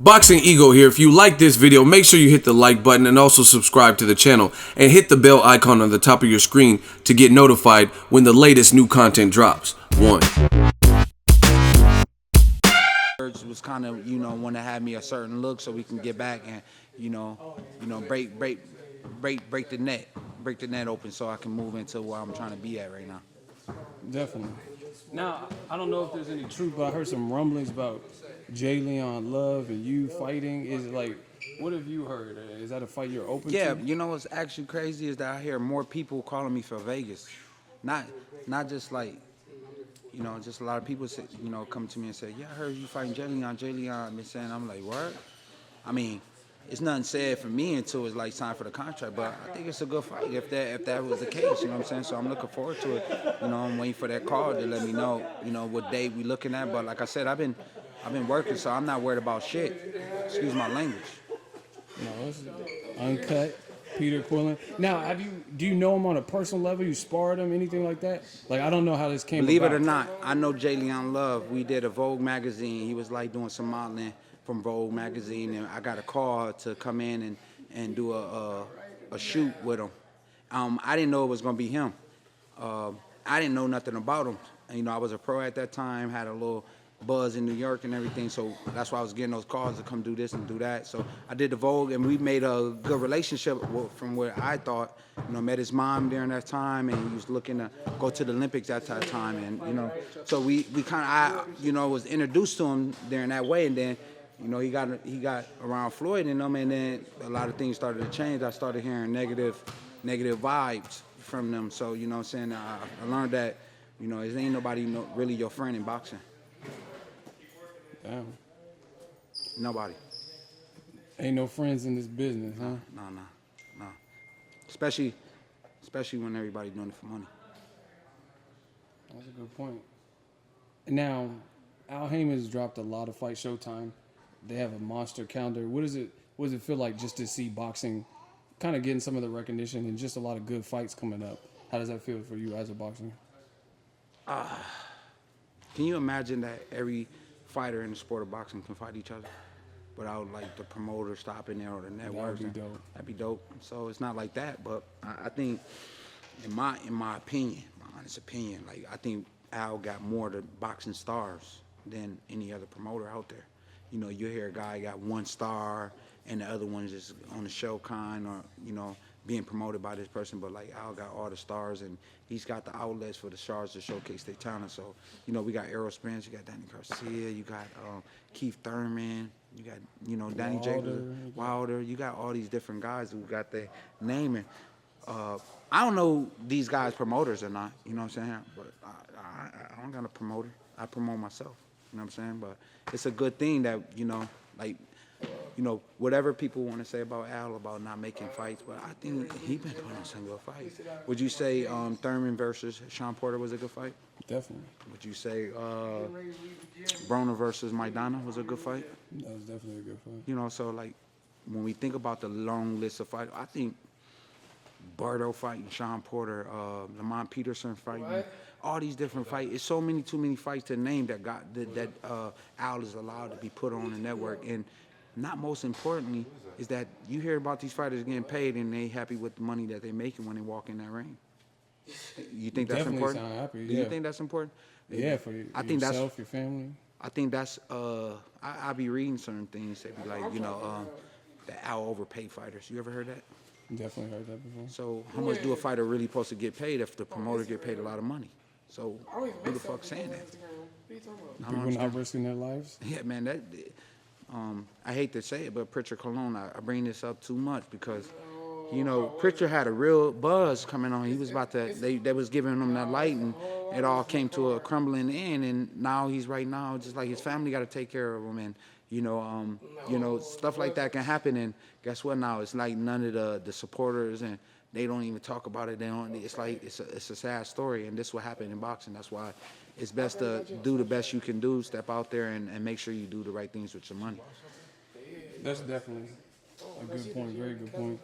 Boxing Ego here. If you like this video, make sure you hit the like button and also subscribe to the channel and hit the bell icon on the top of your screen to get notified when the latest new content drops. Was kind of, want to have me a certain look so we can get back and, break the net open so I can move into where I'm trying to be at right now. Definitely. Now, I don't know if there's any truth, but I heard some rumblings about Jay Leon Love and you fighting. Is it like, what have you heard? Is that a fight you're open to? Yeah, what's actually crazy is that I hear more people calling me for Vegas. Not just like, just a lot of people say, come to me and say, yeah, I heard you fighting Jay Leon. I've been saying, I'm like, what? I mean, it's nothing said for me until it's like time for the contract, but I think it's a good fight if that was the case, you know what I'm saying? So I'm looking forward to it. I'm waiting for that call to let me know, what date we looking at. But like I said, I've been working, so I'm not worried about shit. Excuse my language. No, it's uncut. Peter Quillin. Now, do you know him on a personal level? You sparred him, anything like that? Like, I don't know how this came Believe about. it or not, I know Jay Leon Love. We did a Vogue magazine. He was like doing some modeling from Vogue magazine, and I got a call to come in and do a shoot with him. I didn't know it was gonna be him. I didn't know nothing about him. I was a pro at that time, had a little buzz in New York and everything, so that's why I was getting those calls to come do this and do that. So I did the Vogue, and we made a good relationship from where I thought. Met his mom during that time, and he was looking to go to the Olympics at that time, and so we kind of was introduced to him during that way, and then he got around Floyd and them, and then a lot of things started to change. I started hearing negative vibes from them. So what I'm saying, I learned that it ain't nobody really your friend in boxing. Damn. Nobody. Ain't no friends in this business, huh? No. Especially when everybody doing it for money. That's a good point. Now, Al Haymon's dropped a lot of fight Showtime. They have a monster calendar. What does it feel like just to see boxing kind of getting some of the recognition and just a lot of good fights coming up? How does that feel for you as a boxer? Can you imagine that every fighter in the sport of boxing can fight each other without like the promoter stopping there or the network? That'd be dope. That'd be dope. So it's not like that, but I think, in my opinion, my honest opinion, like I think Al got more to boxing stars than any other promoter out there. You hear a guy got one star and the other one's just on the show kind, or being promoted by this person, but like Al got all the stars, and he's got the outlets for the stars to showcase their talent. So we got Errol Spence, you got Danny Garcia, you got Keith Thurman, you got Danny Jacobs, Wilder. You got all these different guys who got their name. And I don't know these guys promoters or not, you know what I'm saying? But I don't got a promoter. I promote myself, you know what I'm saying? But it's a good thing that whatever people want to say about Al about not making fights, but I think he been putting on some good fights. Would you say Thurman versus Sean Porter was a good fight? Definitely. Would you say Broner versus Maidana was a good fight? That was definitely a good fight. So like when we think about the long list of fights, I think Berto fighting Sean Porter, Lamont Peterson fighting, all these different fights. It's too many fights to name that Al is allowed to be put on the network. And not most importantly is that you hear about these fighters getting paid and they happy with the money that they're making when they walk in that ring. You think that's definitely important? Sound happy, Do you think that's important? Yeah, for yourself, your family. I think that's I be reading certain things that be like, that Al overpay fighters. You ever heard that? Definitely heard that before. So how much do a fighter really supposed to get paid if the promoter get paid a lot of money? So who the fuck saying that? People not risking their lives? Yeah, man, I hate to say it, but Pritchard Colon, I bring this up too much because, Pritchard had a real buzz coming on. He was about to, they was giving him that light, and it all came to a crumbling end, and now he's right now, just like his family got to take care of him, and, stuff like that can happen, and guess what now? It's like none of the supporters, and they don't even talk about it. It's like, it's a sad story, and this is what happened in boxing. That's why it's best to do the best you can do, step out there and make sure you do the right things with your money. That's definitely a good point, very good point.